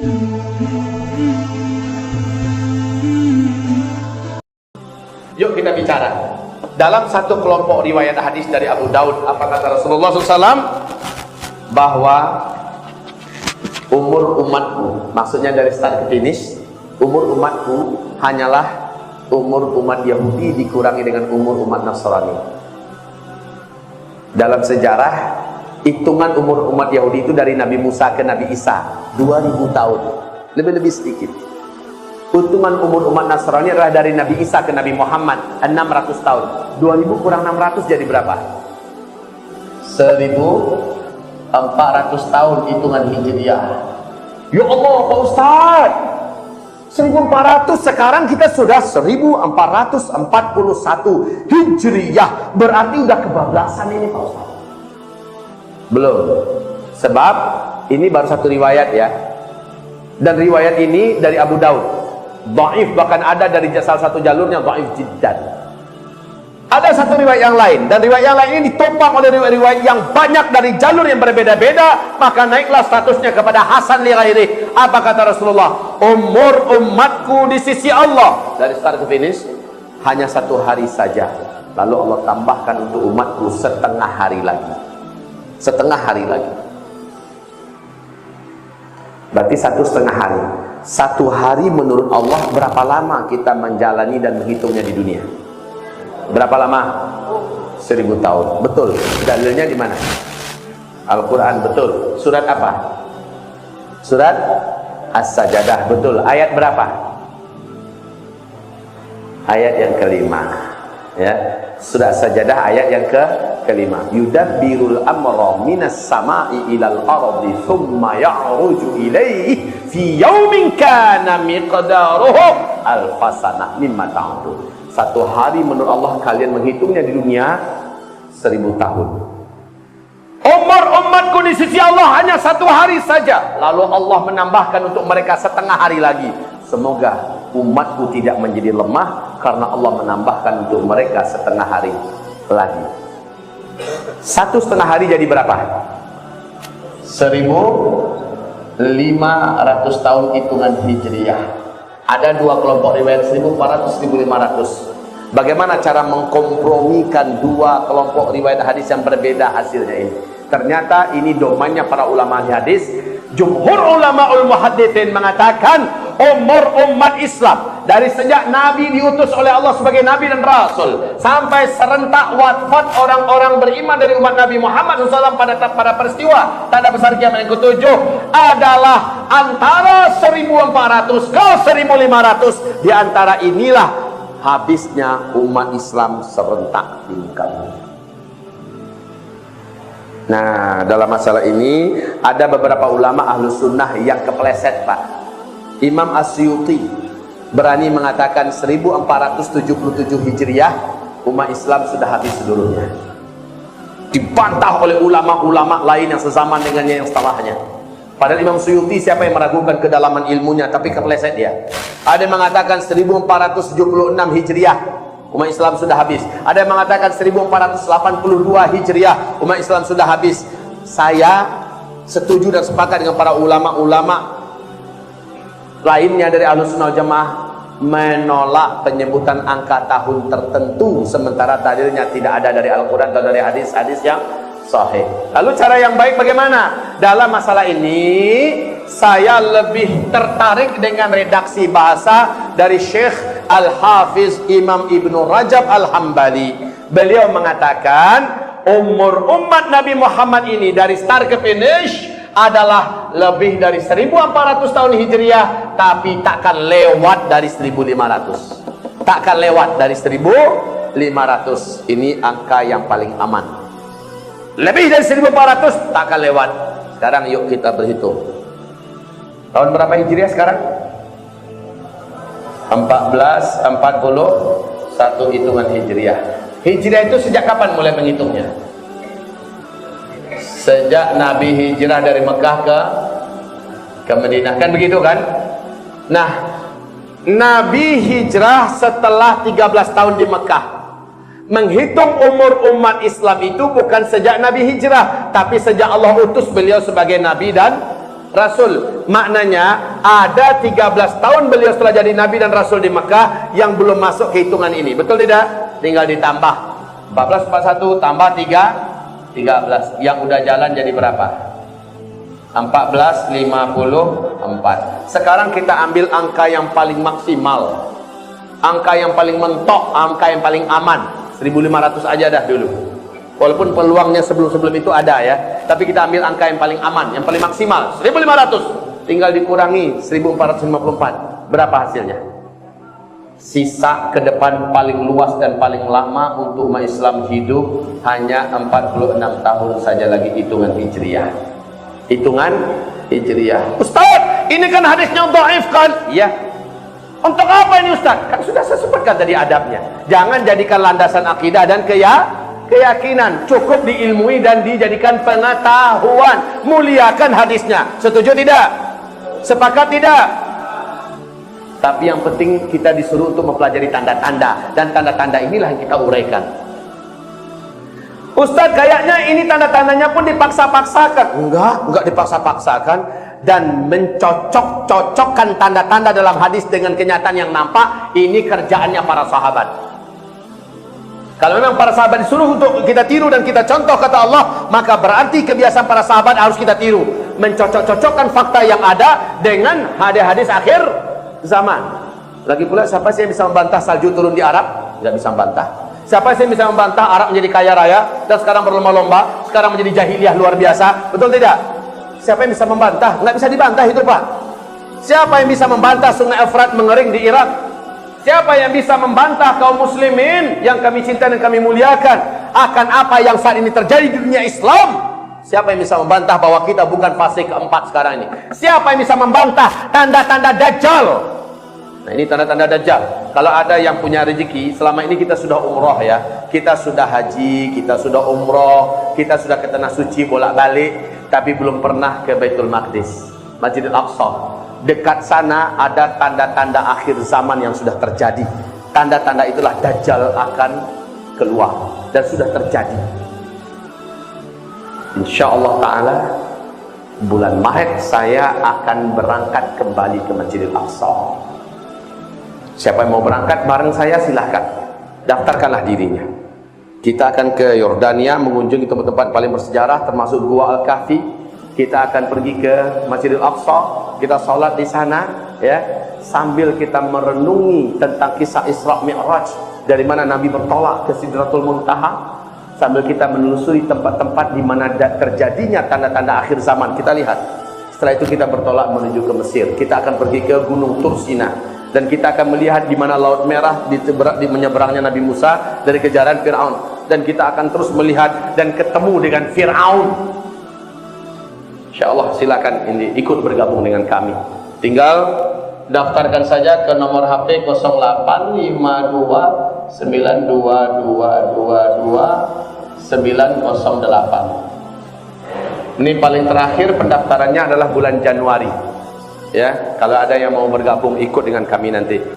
Yuk kita bicara. Dalam satu kelompok riwayat hadis dari Abu Daud, apa kata Rasulullah SAW? Bahwa umur umatku, maksudnya dari start ke finish, umur umatku hanyalah umur umat Yahudi dikurangi dengan umur umat Nasrani. Dalam sejarah, hitungan umur umat Yahudi itu dari Nabi Musa ke Nabi Isa 2000 tahun, lebih-lebih sedikit. Hitungan umur umat Nasrani adalah dari Nabi Isa ke Nabi Muhammad 600 tahun. 2000 kurang 600 jadi berapa? 1400 tahun hitungan Hijriah. Ya Allah Pak Ustaz, 1400, sekarang kita sudah 1441 Hijriah. Berarti udah kebablasan ini Pak Ustaz. Belum. Sebab ini baru satu riwayat ya. Dan riwayat ini dari Abu Daud. Dhaif, bahkan ada dari salah satu jalurnya dhaif jiddan. Ada satu riwayat yang lain, dan riwayat yang lain ini ditopang oleh riwayat yang banyak dari jalur yang berbeda-beda, maka naiklah statusnya kepada hasan li ghairi. Apa kata Rasulullah? Umur umatku di sisi Allah dari start ke finish hanya 1 hari saja. Lalu Allah tambahkan untuk umatku setengah hari lagi. Setengah hari lagi. Berarti 1,5 hari. 1 hari menurut Allah berapa lama kita menjalani dan menghitungnya di dunia? Berapa lama? 1000 tahun. Betul. Dalilnya di mana? Al-Quran, betul. Surat apa? Surat As-Sajdah, betul. Ayat berapa? Ayat yang kelima. Ya, Surat As-Sajdah ayat yang kelima. Yudabbirul amra minas sama'i ilal ardi thumma ya'ruju ilaihi fi yaumin kana miqdaruhu alfasanah mimma ta'udun. 1 hari menurut Allah kalian menghitungnya di dunia 1000 tahun. Umur umatku di sisi Allah hanya 1 hari saja. Lalu Allah menambahkan untuk mereka setengah hari lagi. Semoga umatku tidak menjadi lemah karena Allah menambahkan untuk mereka setengah hari lagi. 1,5 hari jadi berapa? 1500 tahun hitungan Hijriah. Ada 2 kelompok riwayat 1400, 1500. Bagaimana cara mengkompromikan 2 kelompok riwayat hadis yang berbeda hasilnya ini? Ternyata ini domainnya para ulama hadis. Jumhur ulamaul muhadditsin mengatakan umur umat Islam dari sejak Nabi diutus oleh Allah sebagai Nabi dan Rasul sampai serentak wafat orang-orang beriman dari umat Nabi Muhammad SAW pada peristiwa tanda besar kiamat yang ke-7 adalah antara 1400 ke 1500. Di antara inilah habisnya umat Islam serentak di muka bumi. Nah, dalam masalah ini ada beberapa ulama ahlus sunnah yang kepleset Pak. Imam Asyuti berani mengatakan 1477 Hijriah umat Islam sudah habis seluruhnya. Dibantah oleh ulama-ulama lain yang sezaman dengannya yang setelahnya. Padahal Imam Suyuti siapa yang meragukan kedalaman ilmunya, tapi kepleset dia. Ada yang mengatakan 1476 Hijriah umat Islam sudah habis. Ada yang mengatakan 1482 Hijriah umat Islam sudah habis. Saya setuju dan sepakat dengan para ulama-ulama lainnya dari Ahlussunnah Jamaah menolak penyebutan angka tahun tertentu sementara dalilnya tidak ada dari Al-Quran atau dari hadis-hadis yang sahih. Lalu cara yang baik bagaimana? Dalam masalah ini saya lebih tertarik dengan redaksi bahasa dari Syekh Al-Hafiz Imam Ibnu Rajab Al-Hambali. Beliau mengatakan umur umat Nabi Muhammad ini dari start ke finish adalah lebih dari 1400 tahun Hijriah, tapi takkan lewat dari 1500. Takkan lewat dari 1500. Ini angka yang paling aman. Lebih dari 1400 takkan lewat. Sekarang yuk kita berhitung. Tahun berapa Hijriah sekarang? 1441 hitungan Hijriah. Hijriah itu sejak kapan mulai menghitungnya? Sejak Nabi hijrah dari Mekah ke Madinah, kan begitu kan? Nah, Nabi hijrah setelah 13 tahun di Mekah. Menghitung umur umat Islam itu bukan sejak Nabi hijrah, tapi sejak Allah utus beliau sebagai Nabi dan Rasul. Maknanya ada 13 tahun beliau setelah jadi Nabi dan Rasul di Mekah yang belum masuk ke hitungan ini. Betul tidak? Tinggal ditambah 14 41 tambah 3 13. Yang udah jalan jadi berapa? 1454. Sekarang kita ambil angka yang paling maksimal, angka yang paling mentok, angka yang paling aman. 1500 aja dah dulu. Walaupun peluangnya sebelum-sebelum itu ada ya, tapi kita ambil angka yang paling aman, yang paling maksimal, 1500. Tinggal dikurangi 1454. Berapa hasilnya? Sisa ke depan paling luas dan paling lama untuk umat Islam hidup hanya 46 tahun saja lagi hitungan Hijriah. Hitungan Hijriah. Ustaz, ini kan hadisnya dhaif kan? Iya. Untuk apa ini Ustaz? Kan sudah saya sebutkan tadi adabnya. Jangan jadikan landasan akidah dan keyakinan. Cukup diilmui dan dijadikan pengetahuan. Muliakan hadisnya. Setuju tidak? Sepakat tidak? Tapi yang penting kita disuruh untuk mempelajari tanda-tanda, dan tanda-tanda inilah yang kita uraikan. Ustaz, kayaknya ini tanda-tandanya pun dipaksa-paksakan. Enggak dipaksa-paksakan. Dan mencocok-cocokkan tanda-tanda dalam hadis dengan kenyataan yang nampak, ini kerjaannya para sahabat. Kalau memang para sahabat disuruh untuk kita tiru dan kita contoh kata Allah, maka berarti kebiasaan para sahabat harus kita tiru. Mencocok-cocokkan fakta yang ada dengan hadis-hadis akhir zaman. Lagi pula, siapa sih yang bisa membantah salju turun di Arab? Tidak bisa membantah. Siapa sih yang bisa membantah Arab menjadi kaya raya dan sekarang berlomba-lomba, sekarang menjadi jahiliyah luar biasa? Betul tidak? Siapa yang bisa membantah? Nggak bisa dibantah itu Pak. Siapa yang bisa membantah Sungai Efrat mengering di Irak? Siapa yang bisa membantah kaum muslimin yang kami cinta dan kami muliakan akan apa yang saat ini terjadi di dunia Islam? Siapa yang bisa membantah bahwa kita bukan fase keempat sekarang ini? Siapa yang bisa membantah tanda-tanda Dajjal? Nah, ini tanda-tanda Dajjal. Kalau ada yang punya rezeki, selama ini kita sudah umroh ya, kita sudah haji, kita sudah umroh, kita sudah ke tanah suci bolak-balik, tapi belum pernah ke Baitul Maqdis, Masjidil Aqsa. Dekat sana ada tanda-tanda akhir zaman yang sudah terjadi. Tanda-tanda itulah Dajjal akan keluar dan sudah terjadi. InsyaAllah ta'ala bulan Maret saya akan berangkat kembali ke Masjidil Aqsa. Siapa yang mau berangkat bareng saya silahkan, daftarkanlah dirinya. Kita akan ke Yordania mengunjungi tempat-tempat paling bersejarah termasuk Gua Al-Kahfi. Kita akan pergi ke Masjidil Aqsa, kita sholat di sana ya, sambil kita merenungi tentang kisah Isra Mi'raj, dari mana Nabi bertolak ke Sidratul Muntaha, sambil kita menelusuri tempat-tempat di mana terjadinya tanda-tanda akhir zaman. Kita lihat. Setelah itu kita bertolak menuju ke Mesir. Kita akan pergi ke Gunung Tursina dan kita akan melihat di mana Laut Merah di menyeberangnya Nabi Musa dari kejaran Fir'aun, dan kita akan terus melihat dan ketemu dengan Fir'aun. InsyaAllah silakan ini ikut bergabung dengan kami. Tinggal daftarkan saja ke nomor HP 0852 9222 908. Ini paling terakhir pendaftarannya adalah bulan Januari. Ya, kalau ada yang mau bergabung ikut dengan kami nanti.